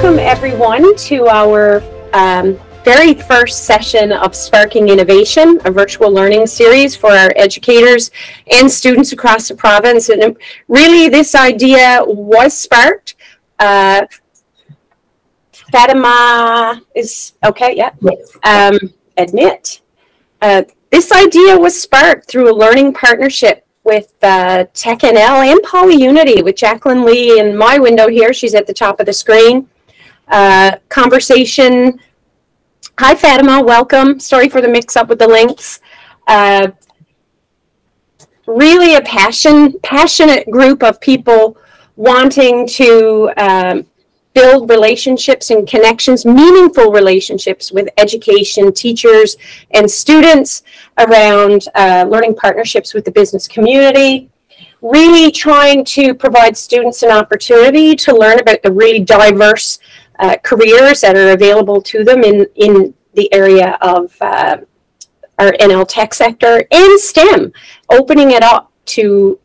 Welcome everyone to our very first session of Sparking Innovation, a virtual learning series for our educators and students across the province. And really this idea was sparked. Fatima is okay, yeah. Admit. This idea was sparked through a learning partnership with techNL and PolyUnity with Jacqueline Lee in my window here. She's at the top of the screen. Conversation. Hi, Fatima. Welcome. Sorry for the mix-up with the links. Really a passionate group of people wanting to build relationships and connections, meaningful relationships with education, teachers, and students around learning partnerships with the business community. Really trying to provide students an opportunity to learn about the really diverse careers that are available to them in the area of our NL Tech sector and STEM, opening it up to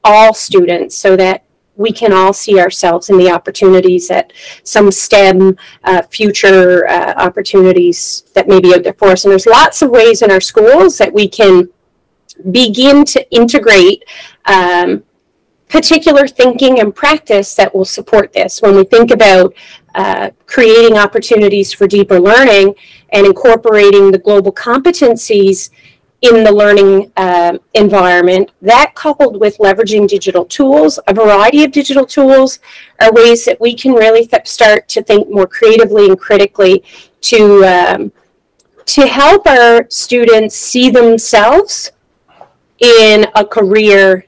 all students so that we can all see ourselves in the opportunities that some STEM future opportunities that may be out there for us. And there's lots of ways in our schools that we can begin to integrate particular thinking and practice that will support this. When we think about creating opportunities for deeper learning and incorporating the global competencies in the learning environment, that coupled with leveraging digital tools, a variety of digital tools, are ways that we can really start to think more creatively and critically to help our students see themselves in a career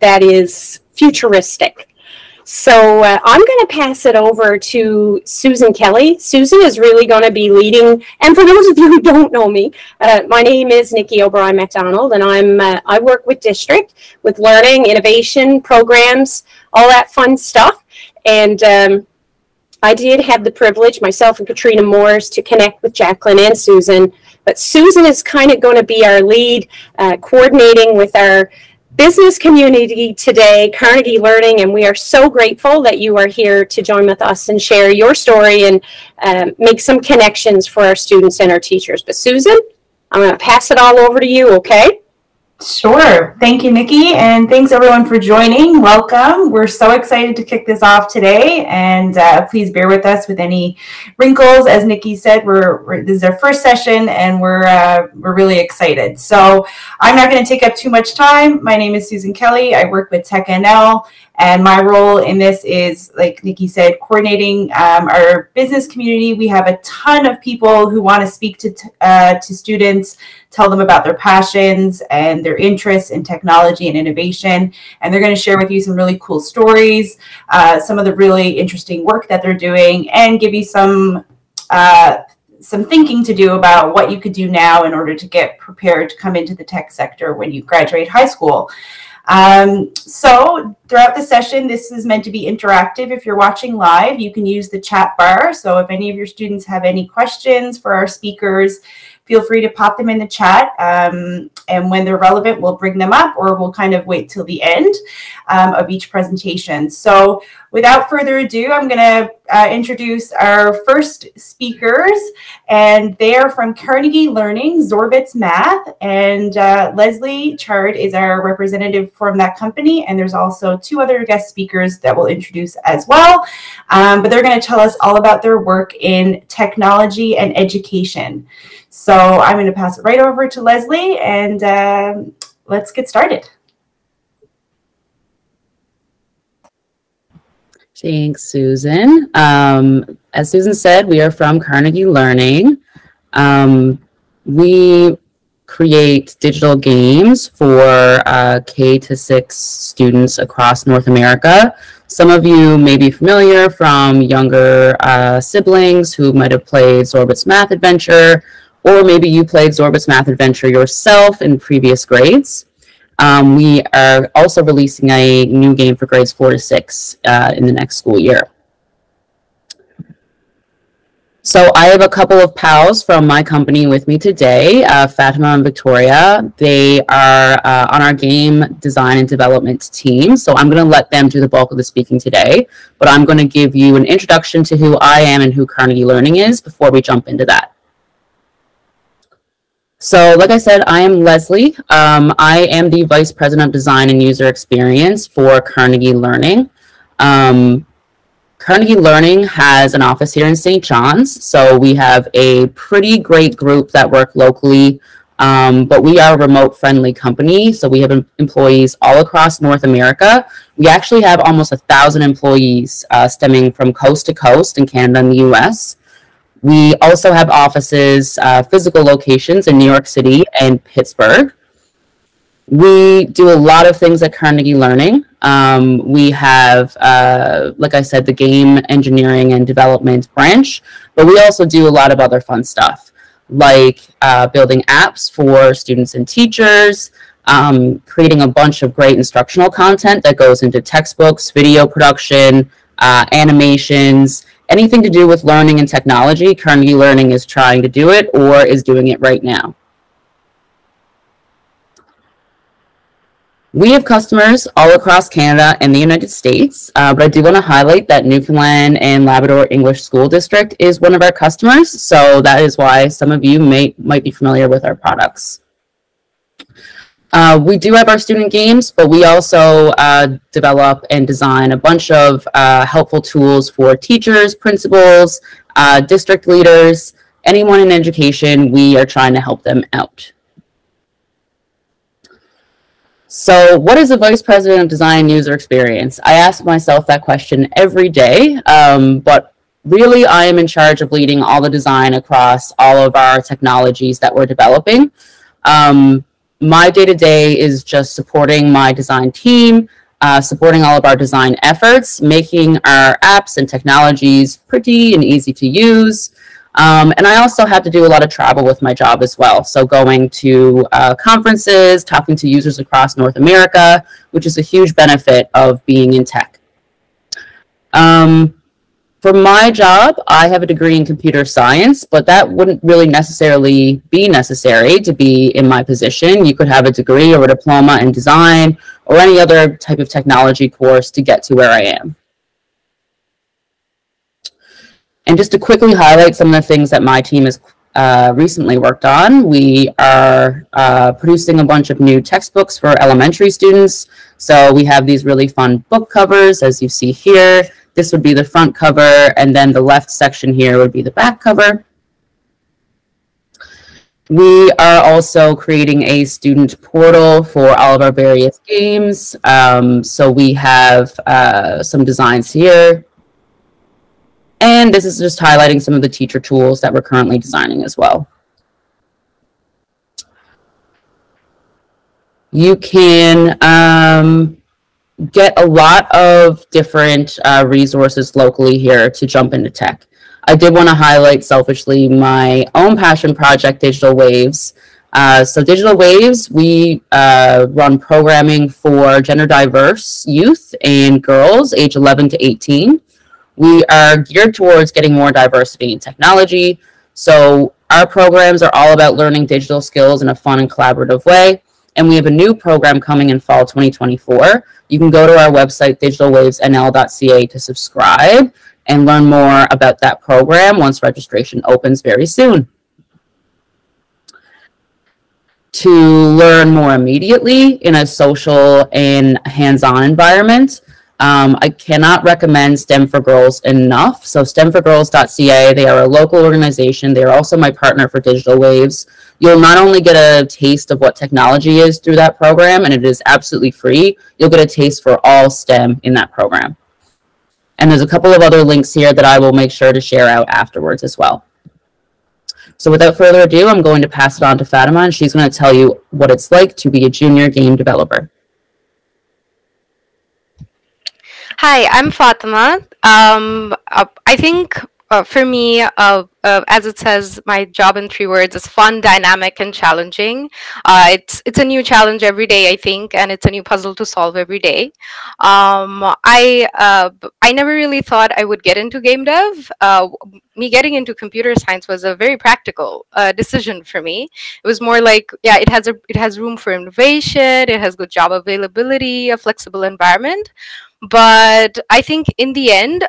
that is futuristic. So I'm going to pass it over to Susan Kelly. Susan is really going to be leading. And for those of you who don't know me, my name is Nikki O'Brien MacDonald, and I work with district, with learning, innovation, programs, all that fun stuff. And I did have the privilege, myself and Katrina Moores, to connect with Jacqueline and Susan. But Susan is kind of going to be our lead, coordinating with our business community today, Carnegie Learning, and we are so grateful that you are here to join with us and share your story and make some connections for our students and our teachers. But Susan, I'm going to pass it all over to you, okay? Sure. Thank you, Nikki, and thanks everyone for joining. Welcome. We're so excited to kick this off today, and please bear with us with any wrinkles. As Nikki said, this is our first session, and we're really excited. So I'm not going to take up too much time. My name is Susan Kelly. I work with techNL, and my role in this is, like Nikki said, coordinating our business community. We have a ton of people who want to speak to students, tell them about their passions and their interests in technology and innovation. And they're going to share with you some really cool stories, some of the really interesting work that they're doing, and give you some thinking to do about what you could do now in order to get prepared to come into the tech sector when you graduate high school. So throughout the session, this is meant to be interactive. If you're watching live, you can use the chat bar. So if any of your students have any questions for our speakers, feel free to pop them in the chat, and when they're relevant, we'll bring them up, or we'll kind of wait till the end of each presentation. So without further ado, I'm going to introduce our first speakers, and they are from Carnegie Learning, Zorbitz Math, and Leslie Chard is our representative from that company, and there's also two other guest speakers that we'll introduce as well, but they're going to tell us all about their work in technology and education. So I'm going to pass it right over to Leslie, and let's get started. Thanks, Susan. As Susan said, we are from Carnegie Learning. We create digital games for K-6 students across North America. Some of you may be familiar from younger siblings who might have played Zorbitz Math Adventure, or maybe you played Zorbitz Math Adventure yourself in previous grades. We are also releasing a new game for grades 4 to 6 in the next school year. So I have a couple of pals from my company with me today, Fatima and Victoria. They are on our game design and development team. So I'm going to let them do the bulk of the speaking today, but I'm going to give you an introduction to who I am and who Carnegie Learning is before we jump into that. So like I said, I am Leslie. I am the Vice President of Design and User Experience for Carnegie Learning. Carnegie Learning has an office here in St. John's, so we have a pretty great group that work locally, but we are a remote-friendly company, so we have employees all across North America. We actually have almost 1,000 employees stemming from coast to coast in Canada and the US. We also have offices, physical locations in New York City and Pittsburgh. We do a lot of things at Carnegie Learning. We have, like I said, the game engineering and development branch, but we also do a lot of other fun stuff, like building apps for students and teachers, creating a bunch of great instructional content that goes into textbooks, video production, animations, anything to do with learning and technology. Carnegie Learning is trying to do it or is doing it right now. We have customers all across Canada and the United States, but I do want to highlight that Newfoundland and Labrador English School District is one of our customers, so that is why some of you might be familiar with our products. We do have our student games, but we also develop and design a bunch of helpful tools for teachers, principals, district leaders, anyone in education. We are trying to help them out. So what is a Vice President of Design and User Experience? I ask myself that question every day, but really I am in charge of leading all the design across all of our technologies that we're developing. My day-to-day is just supporting my design team, supporting all of our design efforts, making our apps and technologies pretty and easy to use. And I also have to do a lot of travel with my job as well. So going to conferences, talking to users across North America, which is a huge benefit of being in tech. For my job, I have a degree in computer science, but that wouldn't really necessarily be necessary to be in my position. You could have a degree or a diploma in design or any other type of technology course to get to where I am. And just to quickly highlight some of the things that my team has recently worked on, we are producing a bunch of new textbooks for elementary students. So we have these really fun book covers, as you see here. This would be the front cover, and then the left section here would be the back cover. We are also creating a student portal for all of our various games. So we have some designs here. And this is just highlighting some of the teacher tools that we're currently designing as well. You can get a lot of different resources locally here to jump into tech. I did want to highlight selfishly my own passion project, Digital Waves. So Digital Waves, we run programming for gender diverse youth and girls age 11 to 18. We are geared towards getting more diversity in technology. So our programs are all about learning digital skills in a fun and collaborative way. And we have a new program coming in fall 2024. You can go to our website, digitalwavesnl.ca, to subscribe and learn more about that program once registration opens very soon. To learn more immediately in a social and hands-on environment, I cannot recommend STEM for Girls enough. So stemforgirls.ca, they are a local organization. They are also my partner for Digital Waves. You'll not only get a taste of what technology is through that program, and it is absolutely free, you'll get a taste for all STEM in that program. And there's a couple of other links here that I will make sure to share out afterwards as well. So without further ado, I'm going to pass it on to Fatima, and she's going to tell you what it's like to be a junior game developer. Hi, I'm Fatima. I think for me, as it says, my job in 3 words is fun, dynamic, and challenging. It's a new challenge every day, I think, and it's a new puzzle to solve every day. I never really thought I would get into game dev. Me getting into computer science was a very practical decision for me. It was more like, yeah, it has room for innovation, it has good job availability, a flexible environment. But I think in the end,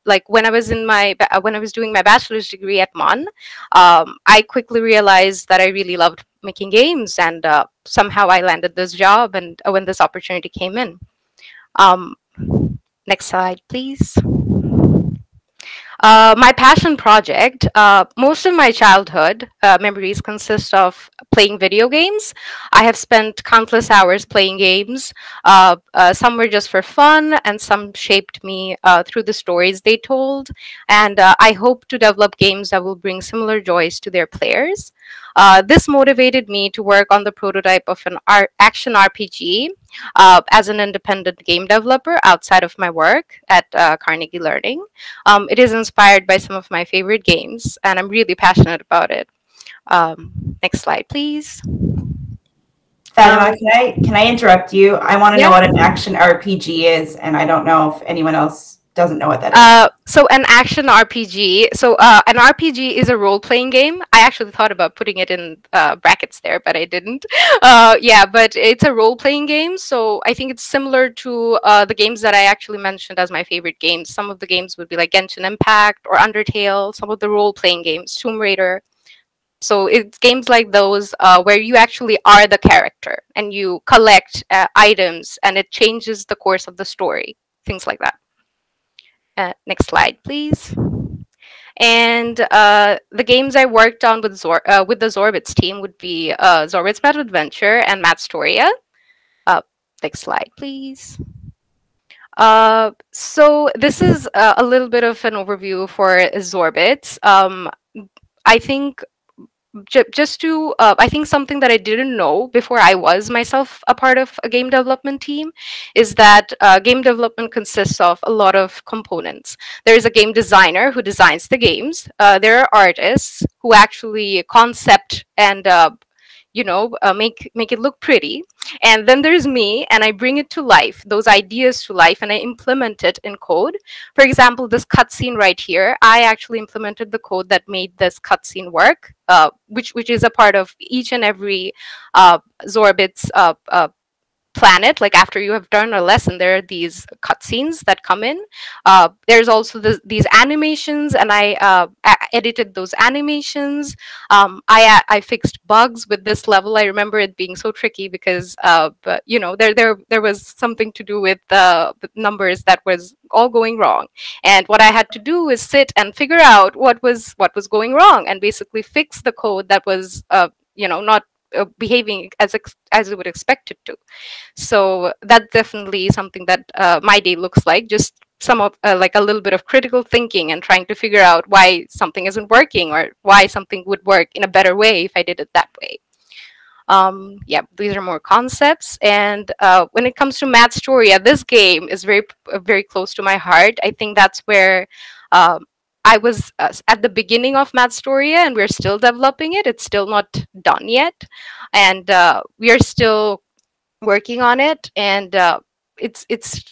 like when I was when I was doing my bachelor's degree at Mon, I quickly realized that I really loved making games, and somehow I landed this job, and when this opportunity came in. Um, Next slide, please. My passion project, most of my childhood memories consist of playing video games. I have spent countless hours playing games. Some were just for fun, and some shaped me through the stories they told. And I hope to develop games that will bring similar joys to their players. This motivated me to work on the prototype of an action RPG as an independent game developer outside of my work at Carnegie Learning. It is inspired by some of my favorite games, and I'm really passionate about it. Next slide, please. Fatima, can I interrupt you? I want to know what an action RPG is, and I don't know if anyone else doesn't know what that is. So an action RPG. So an RPG is a role-playing game. I actually thought about putting it in brackets there, but I didn't. Yeah, but it's a role-playing game. So I think it's similar to the games that I actually mentioned as my favorite games. Some of the games would be like Genshin Impact or Undertale. Some of the role-playing games, Tomb Raider. So it's games like those where you actually are the character and you collect items, and it changes the course of the story. Things like that. Next slide, please. And the games I worked on with the Zorbits team would be Zorbits Battle Adventure and Matstoria. Next slide, please. So this is a little bit of an overview for Zorbits. I think just to, I think something that I didn't know before I was myself a part of a game development team is that game development consists of a lot of components. There is a game designer who designs the games. There are artists who actually concept and make it look pretty. And then there's me, and I bring it to life, those ideas to life, and I implement it in code. For example, this cutscene right here, I actually implemented the code that made this cutscene work, which is a part of each and every Zorbits planet. Like after you have done a lesson, there are these cutscenes that come in. There's also these animations, and I edited those animations. I fixed bugs with this level. I remember it being so tricky because but, you know, there was something to do with the numbers that was all going wrong, and what I had to do is sit and figure out what was going wrong and basically fix the code that was not behaving as it would expect it to. So that's definitely something that my day looks like, just some of like a little bit of critical thinking and trying to figure out why something isn't working or why something would work in a better way if I did it that way. Yeah, these are more concepts. And when it comes to Matstoria, this game is very close to my heart. I think that's where I was at the beginning of Matstoria, and we're still developing it. It's still not done yet, and we are still working on it. And it's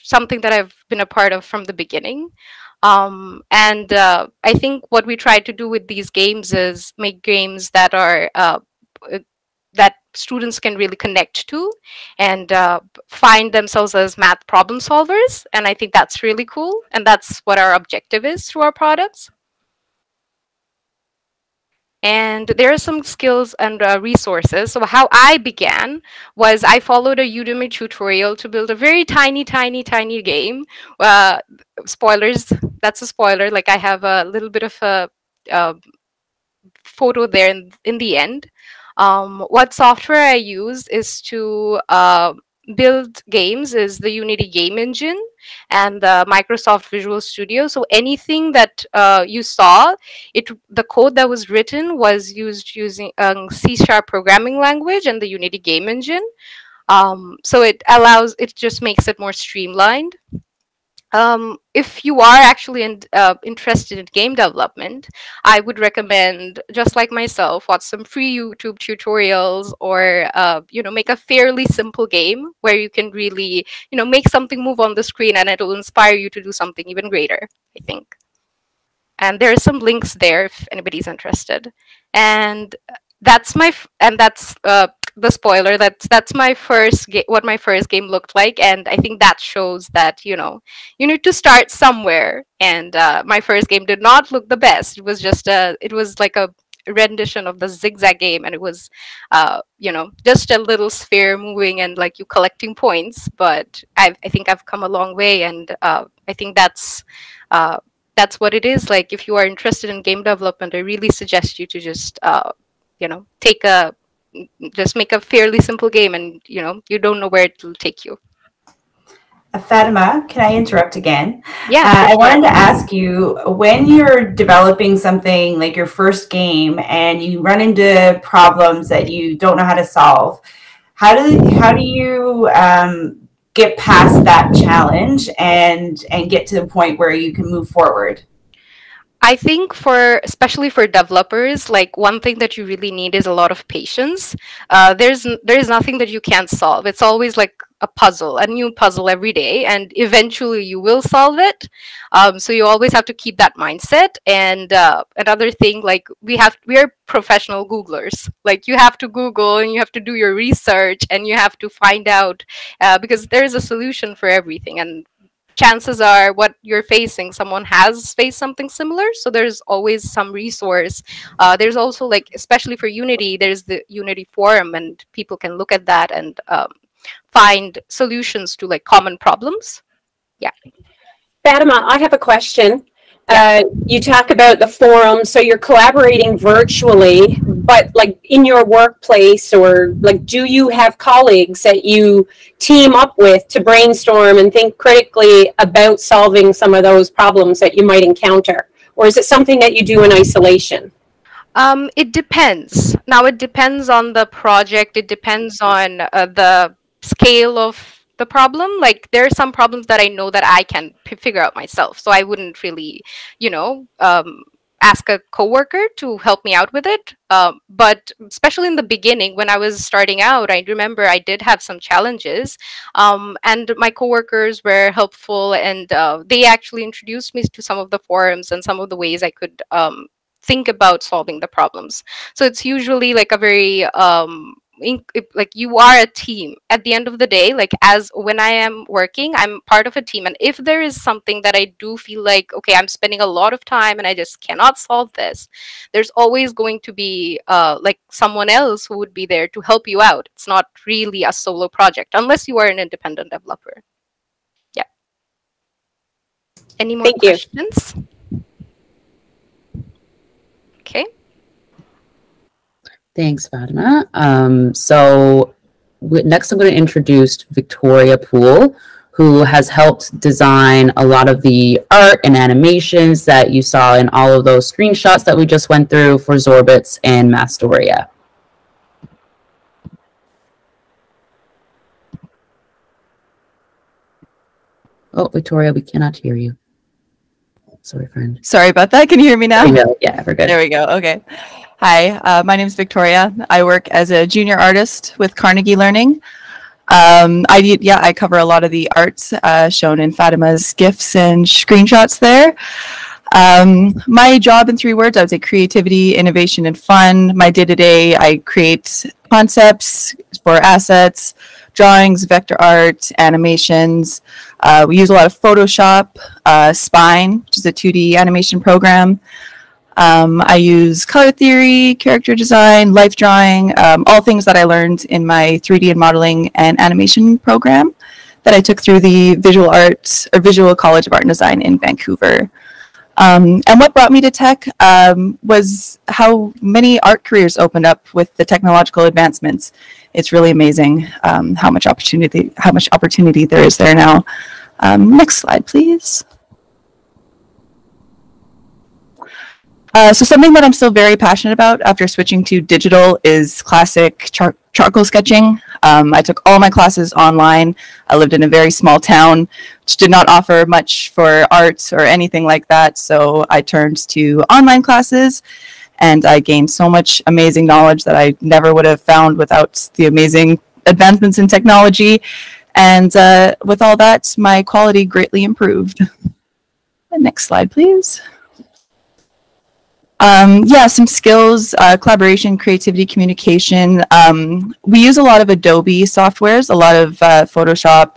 something that I've been a part of from the beginning. And I think what we try to do with these games is make games that are that students can really connect to and find themselves as math problem solvers. And I think that's really cool. And that's what our objective is through our products. And there are some skills and resources. So how I began was I followed a Udemy tutorial to build a very tiny game. Spoilers, that's a spoiler. Like I have a little bit of a photo there in the end. What software I use is to build games is the Unity game engine and the Microsoft Visual Studio. So anything that you saw, the code that was written was used using C# programming language and the Unity game engine. So it just makes it more streamlined. If you are actually interested in game development, I would recommend, just like myself, watch some free YouTube tutorials, or make a fairly simple game where you can really make something move on the screen, and it will inspire you to do something even greater, I think. And there are some links there if anybody's interested. And that's the spoiler. That's my first what my first game looked like, and I think that shows that you need to start somewhere. And my first game did not look the best. It was like a rendition of the Zigzag game, and it was just a little sphere moving and like you collecting points. But I think I've come a long way, and I think that's what it is. Like, if you are interested in game development, I really suggest you to just take a just make a fairly simple game, and you don't know where it will take you. Fatima, can I interrupt again? Yeah. I wanted to ask you, when you're developing something like your first game and you run into problems that you don't know how to solve, how do you get past that challenge and get to the point where you can move forward? I think especially for developers, like, one thing that you really need is a lot of patience. There's nothing that you can't solve. It's always like a new puzzle every day, and eventually you will solve it. So you always have to keep that mindset. And another thing, like, we are professional Googlers. Like, you have to Google, and you have to do your research, and you have to find out, because there's a solution for everything. And chances are what you're facing, someone has faced something similar, so there's always some resource. There's also, like, especially for Unity, there's the Unity forum, and people can look at that and find solutions to, like, common problems. Yeah. Fatima, I have a question. You talk about the forum, so you're collaborating virtually, but like in your workplace, or like, do you have colleagues that you team up with to brainstorm and think critically about solving some of those problems that you might encounter? Or is it something that you do in isolation? It depends. Now, it depends on the project. It depends on the scale of the problem. Like, there are some problems that I know that I can figure out myself, so I wouldn't really ask a coworker to help me out with it. But especially in the beginning, when I was starting out, I remember I did have some challenges, and my coworkers were helpful, and they actually introduced me to some of the forums and some of the ways I could think about solving the problems. So it's usually like a very like, you are a team at the end of the day. Like, as when I am working, I'm part of a team, and if there is something that I do feel like, okay, I'm spending a lot of time and I just cannot solve this, there's always going to be like someone else who would be there to help you out. It's not really a solo project unless you are an independent developer. Yeah. Any more questions? Okay. Thanks, Fatima. So next I'm going to introduce Victoria Poole, who has helped design a lot of the art and animations that you saw in all of those screenshots that we just went through for Zorbits and Mastoria. Oh, Victoria, we cannot hear you. Sorry, friend. Sorry about that. Can you hear me now? Yeah, we're good. There we go. Okay. Hi, my name is Victoria. I work as a junior artist with Carnegie Learning. I cover a lot of the arts shown in Fatima's GIFs and screenshots there. My job, in 3 words, I would say creativity, innovation, and fun. My day-to-day, I create concepts for assets, drawings, vector art, animations. We use a lot of Photoshop, Spine, which is a 2D animation program. I use color theory, character design, life drawing, all things that I learned in my 3D and modeling and animation program that I took through the Visual College of Art and Design in Vancouver. And what brought me to tech was how many art careers opened up with the technological advancements. It's really amazing how much opportunity there is there now. Next slide, please. So something that I'm still very passionate about after switching to digital is classic charcoal sketching. I took all my classes online. I lived in a very small town, which did not offer much for art or anything like that. So I turned to online classes, and I gained so much amazing knowledge that I never would have found without the amazing advancements in technology. And with all that, my quality greatly improved. Next slide, please. Yeah, some skills, collaboration, creativity, communication. We use a lot of Adobe softwares, a lot of Photoshop,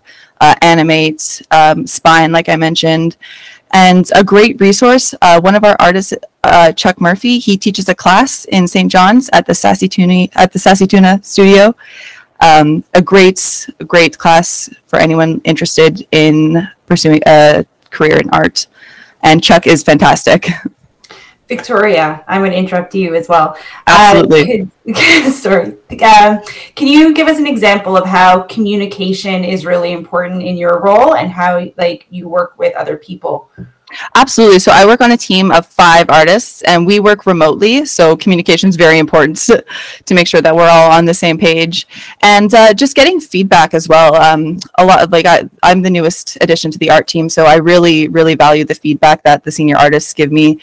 Animate, Spine, like I mentioned. And a great resource, one of our artists, Chuck Murphy, he teaches a class in St. John's at the Sassy Tuna studio. A great class for anyone interested in pursuing a career in art. And Chuck is fantastic. Victoria, I'm going to interrupt you as well. Absolutely. Sorry. Can you give us an example of how communication is really important in your role and how you work with other people? Absolutely. So I work on a team of 5 artists, and we work remotely. So communication is very important to make sure that we're all on the same page, and just getting feedback as well. A lot of I'm the newest addition to the art team, so I really value the feedback that the senior artists give me.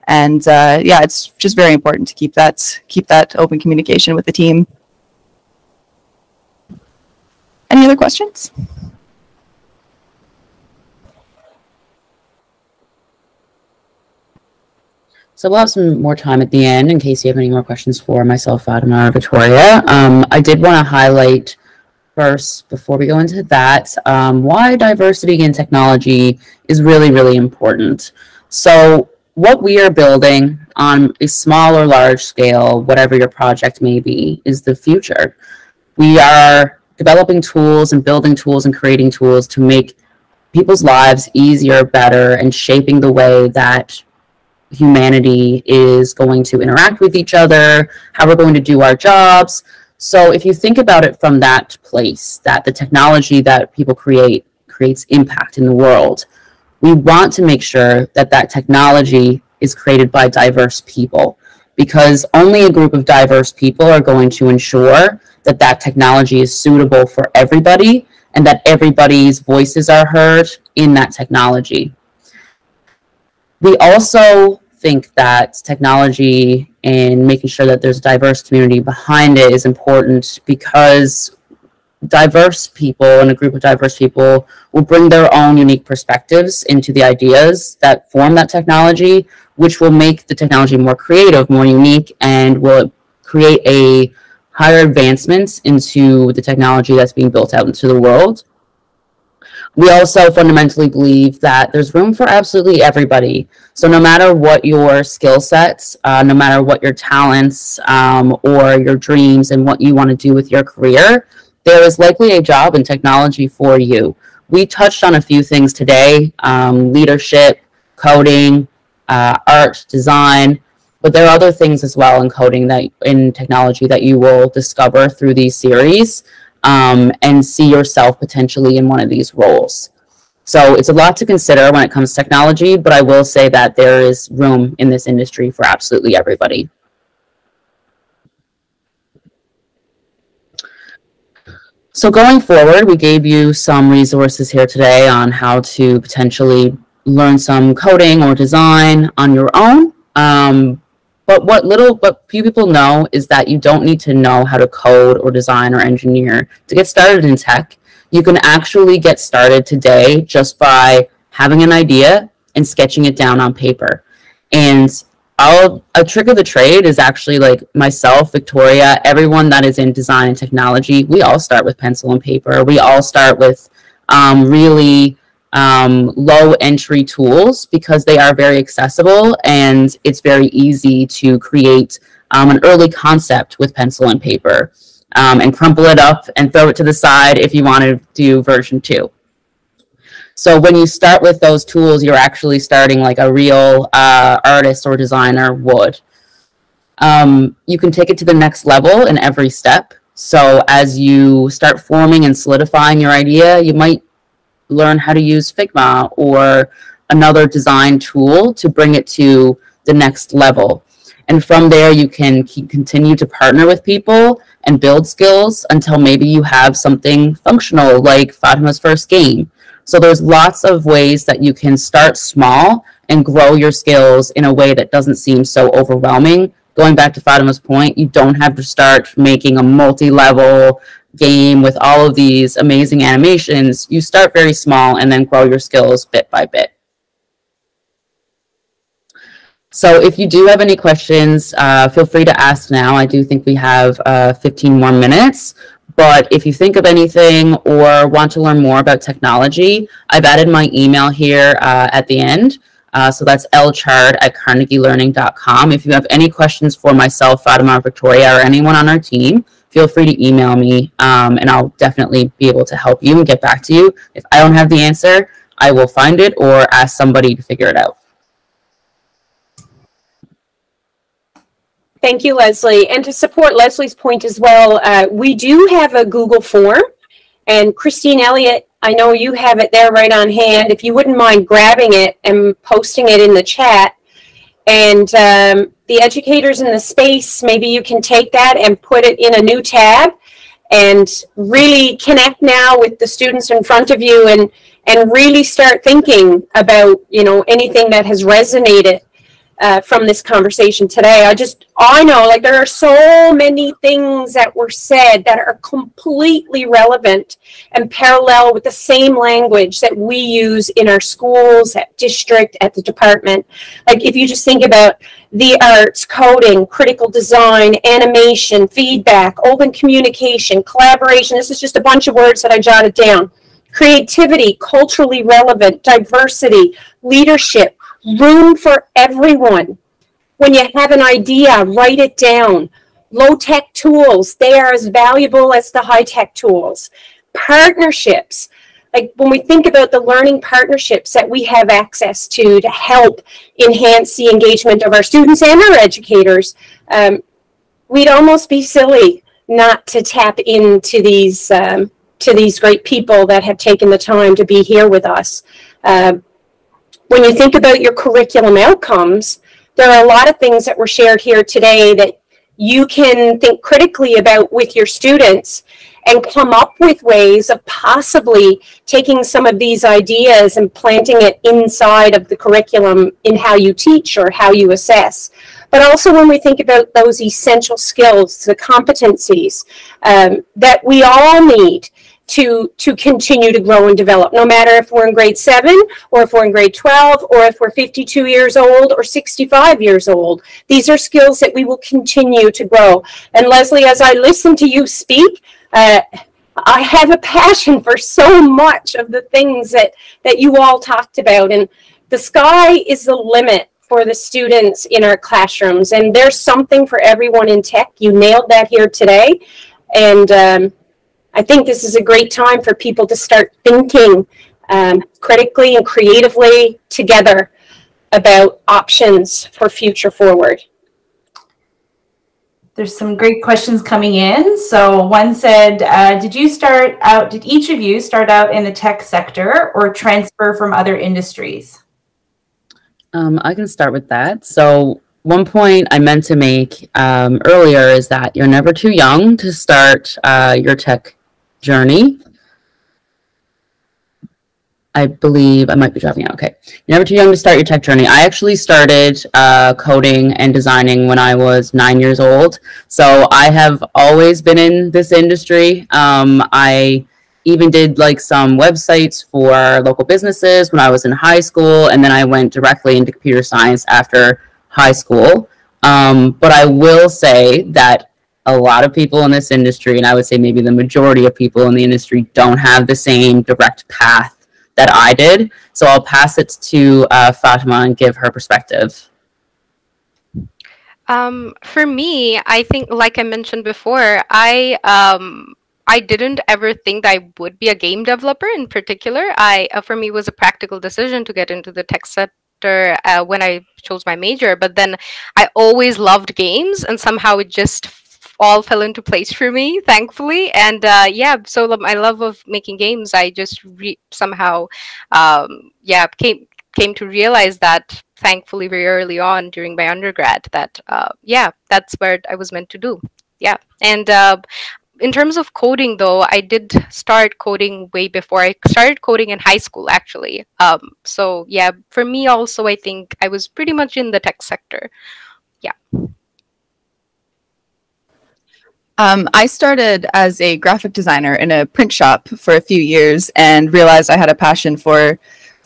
And yeah, it's just very important to keep that open communication with the team. Any other questions? So we'll have some more time at the end in case you have any more questions for myself, Fatima, or Victoria. I did want to highlight first, before we go into that, why diversity in technology is really important. So what we are building on a small or large scale, whatever your project may be, is the future. We are developing tools and building tools and creating tools to make people's lives easier, better, and shaping the way that humanity is going to interact with each other, how we're going to do our jobs. So if you think about it from that place, that the technology that people creates impact in the world, we want to make sure that that technology is created by diverse people, because only a group of diverse people are going to ensure that that technology is suitable for everybody and that everybody's voices are heard in that technology. We also think that technology and making sure that there's a diverse community behind it is important, because diverse people and a group of diverse people will bring their own unique perspectives into the ideas that form that technology, which will make the technology more creative, more unique, and will create a higher advancements into the technology that's being built out into the world. We also fundamentally believe that there's room for absolutely everybody. So no matter what your skill sets, no matter what your talents or your dreams and what you want to do with your career, there is likely a job in technology for you. We touched on a few things today, leadership, coding, art, design, but there are other things as well in coding, that in technology, that you will discover through these series. And see yourself potentially in one of these roles. So it's a lot to consider when it comes to technology, but I will say that there is room in this industry for absolutely everybody. So going forward, we gave you some resources here today on how to potentially learn some coding or design on your own. But what few people know is that you don't need to know how to code or design or engineer to get started in tech. You can actually get started today just by having an idea and sketching it down on paper. And a trick of the trade is actually, like myself, Victoria, everyone that is in design and technology, we all start with pencil and paper. We all start with really low entry tools, because they are very accessible and it's very easy to create an early concept with pencil and paper and crumple it up and throw it to the side if you want to do version 2. So when you start with those tools, you're actually starting like a real artist or designer would. You can take it to the next level in every step. So as you start forming and solidifying your idea, you might learn how to use Figma or another design tool to bring it to the next level. And from there, you can continue to partner with people and build skills until maybe you have something functional like Fatima's first game. So there's lots of ways that you can start small and grow your skills in a way that doesn't seem so overwhelming. Going back to Fatima's point, you don't have to start making a multi-level game with all of these amazing animations. You start very small and then grow your skills bit by bit. So if you do have any questions, feel free to ask now. I do think we have 15 more minutes. But if you think of anything or want to learn more about technology, I've added my email here at the end. So that's lchard@carnegielearning.com. If you have any questions for myself, Fatima, or Victoria, or anyone on our team, feel free to email me, and I'll definitely be able to help you and get back to you. If I don't have the answer, I will find it or ask somebody to figure it out. Thank you, Leslie. And to support Leslie's point as well, we do have a Google form. And Christine Elliott, I know you have it there right on hand. If you wouldn't mind grabbing it and posting it in the chat. And the educators in the space, maybe you can take that and put it in a new tab and really connect now with the students in front of you and really start thinking about, you know, anything that has resonated from this conversation today. I know, like, there are so many things that were said that are completely relevant and parallel with the same language that we use in our schools, at district, at the department. Like, if you just think about the arts, coding, critical design, animation, feedback, open communication, collaboration. This is just a bunch of words that I jotted down. Creativity, culturally relevant, diversity, leadership, room for everyone. When you have an idea, write it down. Low-tech tools, they are as valuable as the high-tech tools. Partnerships, like when we think about the learning partnerships that we have access to help enhance the engagement of our students and our educators, we'd almost be silly not to tap into these great people that have taken the time to be here with us. When you think about your curriculum outcomes, there are a lot of things that were shared here today that you can think critically about with your students and come up with ways of possibly taking some of these ideas and planting it inside of the curriculum in how you teach or how you assess. But also when we think about those essential skills, the competencies that we all need to continue to grow and develop, no matter if we're in grade 7 or if we're in grade 12 or if we're 52 years old or 65 years old. These are skills that we will continue to grow. And Leslie, as I listen to you speak, I have a passion for so much of the things that you all talked about. And the sky is the limit for the students in our classrooms. And there's something for everyone in tech. You nailed that here today. And I think this is a great time for people to start thinking critically and creatively together about options for future forward. There's some great questions coming in. So one said, did each of you start out in the tech sector or transfer from other industries? I can start with that. So one point I meant to make earlier is that you're never too young to start your tech journey. I believe I might be dropping out. Okay. You're never too young to start your tech journey. I actually started coding and designing when I was 9 years old. So I have always been in this industry. I even did like some websites for local businesses when I was in high school. And then I went directly into computer science after high school. But I will say that a lot of people in this industry, and I would say maybe the majority of people in the industry, don't have the same direct path that I did. So I'll pass it to Fatima and give her perspective. For me, I think, like I mentioned before, I didn't ever think that I would be a game developer in particular. For me, it was a practical decision to get into the tech sector when I chose my major. But then I always loved games, and somehow it just all fell into place for me, thankfully. And yeah, so my love of making games, I just somehow came to realize that, thankfully, very early on during my undergrad, that yeah, that's what I was meant to do. Yeah. And in terms of coding, though, I did start coding way before. I started coding in high school, actually. So yeah, for me also, I think I was pretty much in the tech sector. Yeah. I started as a graphic designer in a print shop for a few years and realized I had a passion for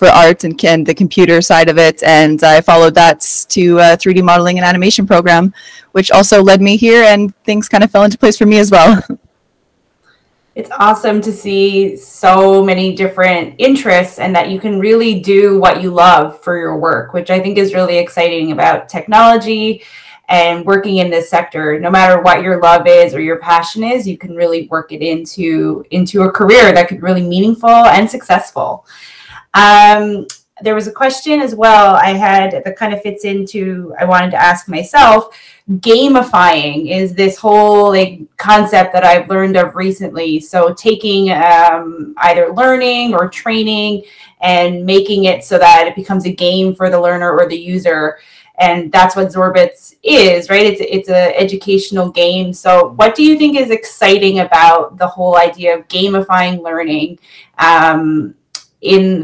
art and the computer side of it. And I followed that to a 3D modeling and animation program, which also led me here, and things kind of fell into place for me as well. It's awesome to see so many different interests and that you can really do what you love for your work, which I think is really exciting about technology and working in this sector. No matter what your love is or your passion is, you can really work it into a career that could be really meaningful and successful. There was a question as well I had that kind of fits into, I wanted to ask myself. Gamifying is this whole concept that I've learned of recently. So taking either learning or training and making it so that it becomes a game for the learner or the user. And that's what Zorbits is, right? It's an educational game. So what do you think is exciting about the whole idea of gamifying learning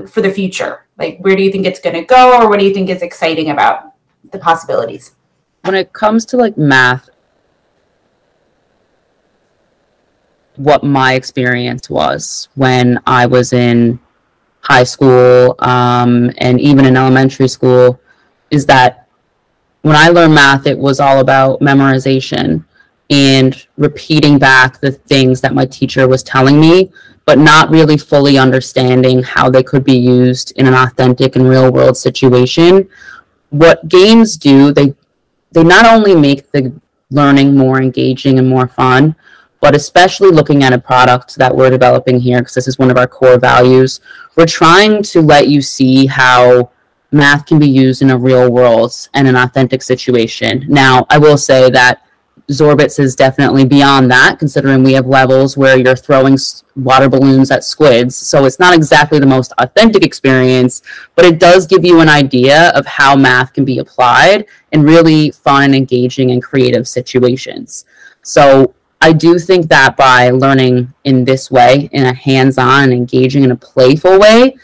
for the future? Like, where do you think it's going to go, or what do you think is exciting about the possibilities? When it comes to like math, what my experience was when I was in high school and even in elementary school is that when I learned math, it was all about memorization and repeating back the things that my teacher was telling me, but not really fully understanding how they could be used in an authentic and real world situation. What games do, they not only make the learning more engaging and more fun, but especially looking at a product that we're developing here, because this is one of our core values, we're trying to let you see how math can be used in a real world and an authentic situation. Now, I will say that Zorbits is definitely beyond that, considering we have levels where you're throwing water balloons at squids. So it's not exactly the most authentic experience, but it does give you an idea of how math can be applied in really fun and engaging and creative situations. So I do think that by learning in this way, in a hands-on and engaging in a playful way,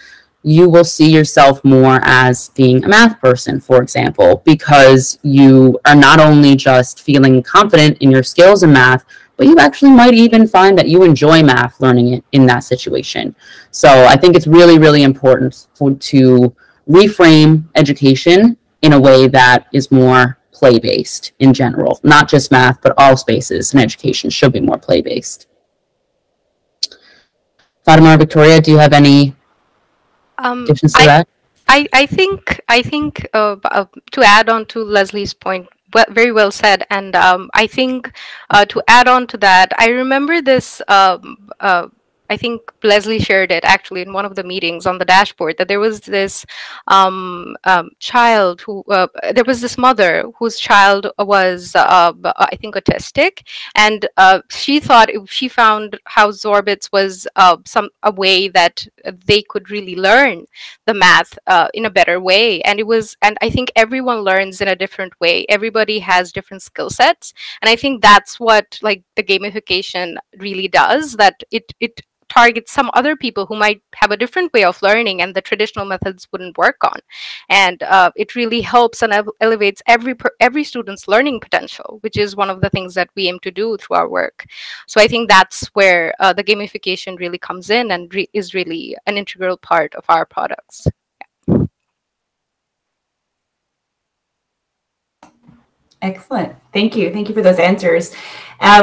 you will see yourself more as being a math person, for example, because you are not only just feeling confident in your skills in math, but you actually might even find that you enjoy math learning it in that situation. So I think it's really, really important to reframe education in a way that is more play-based in general, not just math, but all spaces in education should be more play-based. Fatima or Victoria, do you have any additions to that? I think to add on to Leslie's point, very well said. And I think to add on to that, I remember this. I think Leslie shared it actually in one of the meetings on the dashboard, that there was this child who, there was this mother whose child was, I think, autistic, and she thought she found how Zorbits was a way that they could really learn the math in a better way, and I think everyone learns in a different way. Everybody has different skill sets, and I think that's what like the gamification really does. That it targets some other people who might have a different way of learning and the traditional methods wouldn't work on, and it really helps and elevates every student's learning potential, which is one of the things that we aim to do through our work. So I think that's where the gamification really comes in and is really an integral part of our products. Excellent. Thank you. Thank you for those answers.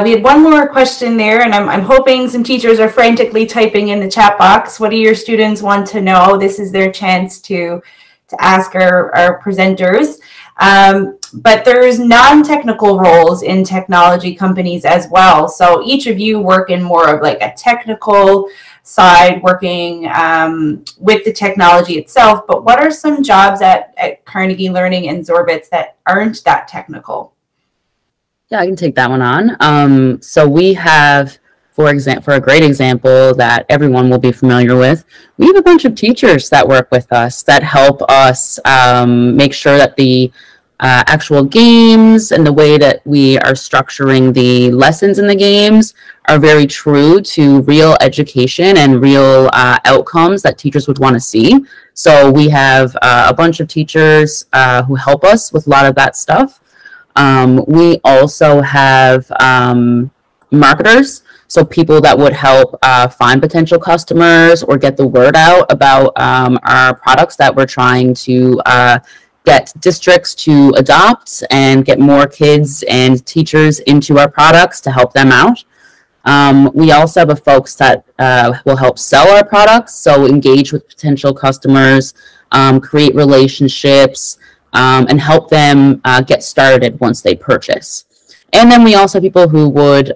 We had one more question there, and I'm hoping some teachers are frantically typing in the chat box. What do your students want to know? This is their chance to ask our presenters. But there's non-technical roles in technology companies as well. So each of you work in more of like a technical side, working with the technology itself. But what are some jobs at Carnegie Learning and Zorbits that aren't that technical? Yeah, I can take that one on. So we have for a great example that everyone will be familiar with, we have a bunch of teachers that work with us that help us make sure that the actual games and the way that we are structuring the lessons in the games are very true to real education and real outcomes that teachers would want to see. So we have a bunch of teachers who help us with a lot of that stuff. We also have marketers, so people that would help find potential customers or get the word out about our products that we're trying to get districts to adopt and get more kids and teachers into our products to help them out. We also have folks that will help sell our products, so engage with potential customers, create relationships, and help them get started once they purchase. And then we also have people who would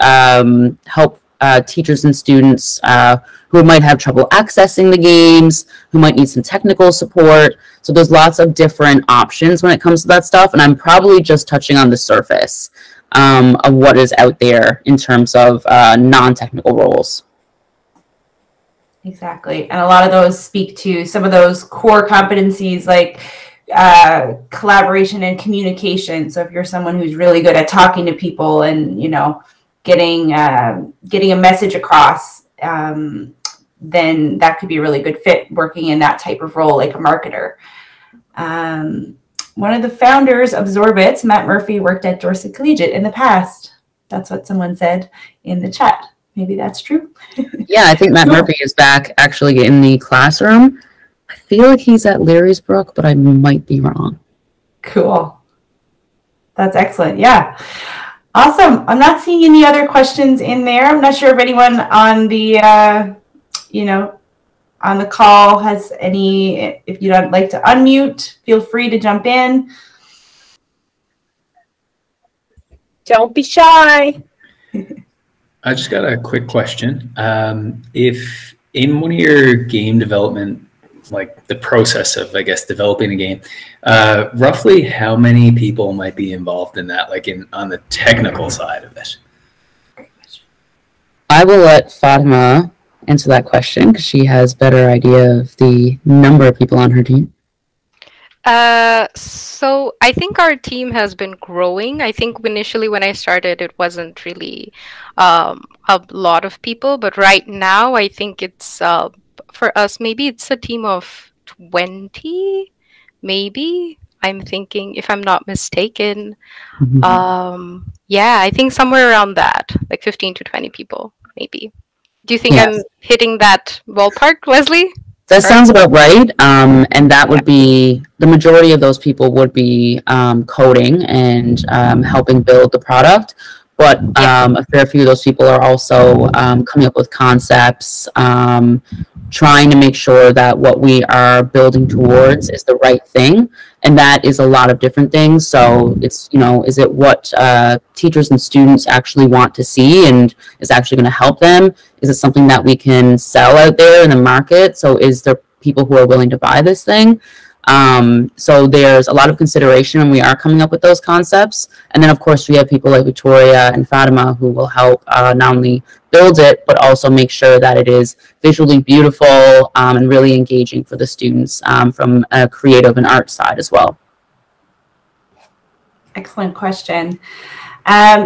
help teachers and students who might have trouble accessing the games, who might need some technical support. So there's lots of different options when it comes to that stuff, and I'm probably just touching on the surface of what is out there in terms of non-technical roles. Exactly. And a lot of those speak to some of those core competencies like collaboration and communication. So if you're someone who's really good at talking to people and, you know, getting a message across, then that could be a really good fit working in that type of role, like a marketer. One of the founders of Zorbits, Matt Murphy, worked at Dorset Collegiate in the past. That's what someone said in the chat. Maybe that's true. Yeah, I think Matt Murphy is back actually in the classroom. I feel like he's at Larrysbrook, but I might be wrong. Cool. That's excellent. Yeah. Awesome. I'm not seeing any other questions in there. I'm not sure if anyone on the, on the call has any. If you'd like to unmute, feel free to jump in. Don't be shy. I just got a quick question. If in one of your game development, like the process of, I guess, developing a game, roughly how many people might be involved in that, like on the technical side of it? I will let Fatima answer that question because she has better idea of the number of people on her team. So I think our team has been growing. I think initially when I started, it wasn't really a lot of people, but right now I think it's for us, maybe it's a team of 20, maybe. I'm thinking, if I'm not mistaken. Yeah, I think somewhere around that, like 15 to 20 people, maybe. Do you think I'm hitting that ballpark, Leslie? That sounds about right. And that would be, the majority of those people would be coding and helping build the product. But a fair few of those people are also coming up with concepts, trying to make sure that what we are building towards is the right thing. And that is a lot of different things. So it's, is it what teachers and students actually want to see and is actually going to help them? Is it something that we can sell out there in the market? So is there people who are willing to buy this thing? So there's a lot of consideration when we are coming up with those concepts. And then, of course, we have people like Victoria and Fatima who will help not only build it, but also make sure that it is visually beautiful and really engaging for the students from a creative and art side as well. Excellent question.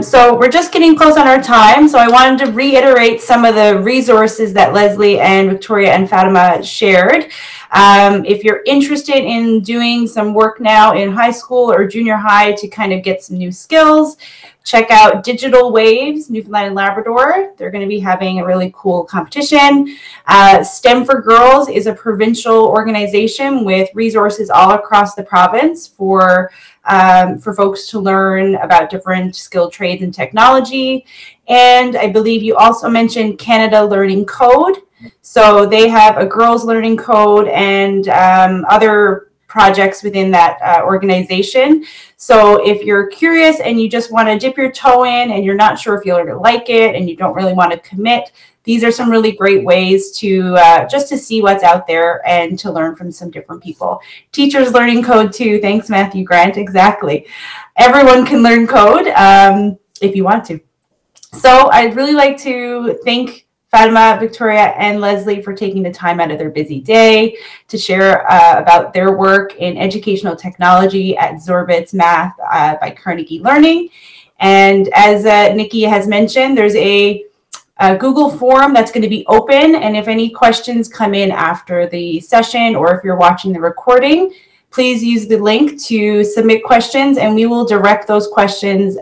So we're just getting close on our time. So I wanted to reiterate some of the resources that Leslie and Victoria and Fatima shared. If you're interested in doing some work now in high school or junior high to kind of get some new skills, check out Digital Waves, Newfoundland and Labrador. They're going to be having a really cool competition. STEM for Girls is a provincial organization with resources all across the province for folks to learn about different skilled trades and technology. And I believe you also mentioned Canada Learning Code. So they have a girls learning code and other projects within that organization. So if you're curious and you just want to dip your toe in and you're not sure if you'll like it and you don't really want to commit, these are some really great ways to just to see what's out there and to learn from some different people. Teachers learning code too. Thanks, Matthew Grant. Exactly. Everyone can learn code if you want to. So I'd really like to thank Fatima, Victoria, and Leslie for taking the time out of their busy day to share about their work in educational technology at Zorbits Math by Carnegie Learning. And as Nikki has mentioned, there's a Google form that's going to be open. And if any questions come in after the session, or if you're watching the recording, please use the link to submit questions, and we will direct those questions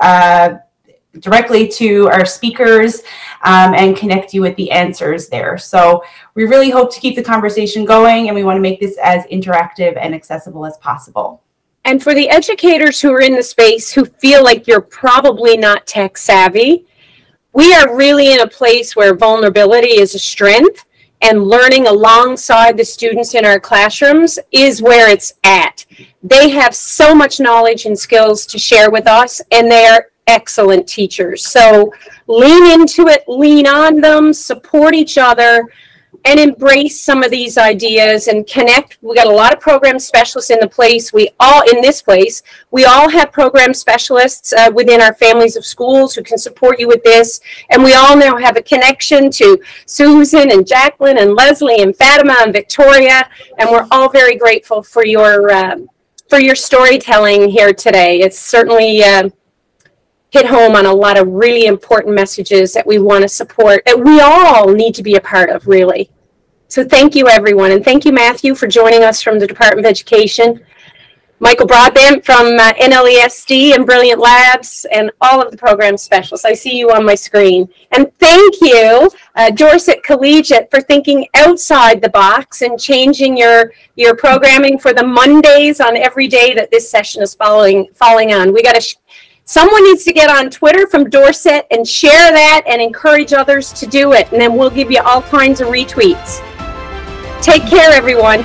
directly to our speakers and connect you with the answers there. So we really hope to keep the conversation going, and we want to make this as interactive and accessible as possible. And for the educators who are in the space who feel like you're probably not tech savvy, we are really in a place where vulnerability is a strength, and learning alongside the students in our classrooms is where it's at. They have so much knowledge and skills to share with us, and they are excellent teachers. So lean into it, lean on them, support each other, and embrace some of these ideas and connect. We got a lot of program specialists in the place. We all have program specialists within our families of schools who can support you with this. And we all now have a connection to Susan and Jacqueline and Leslie and Fatima and Victoria. And we're all very grateful for your storytelling here today. It's certainly hit home on a lot of really important messages that we want to support, that we all need to be a part of, really. So thank you, everyone. And thank you, Matthew, for joining us from the Department of Education, Michael Broadbent from NLESD and Brilliant Labs, and all of the program specialists. I see you on my screen. And thank you, Dorset Collegiate, for thinking outside the box and changing your programming for the Mondays on every day that this session is falling on. We got to someone needs to get on Twitter from Dorset and share that and encourage others to do it. And then we'll give you all kinds of retweets. Take care, everyone.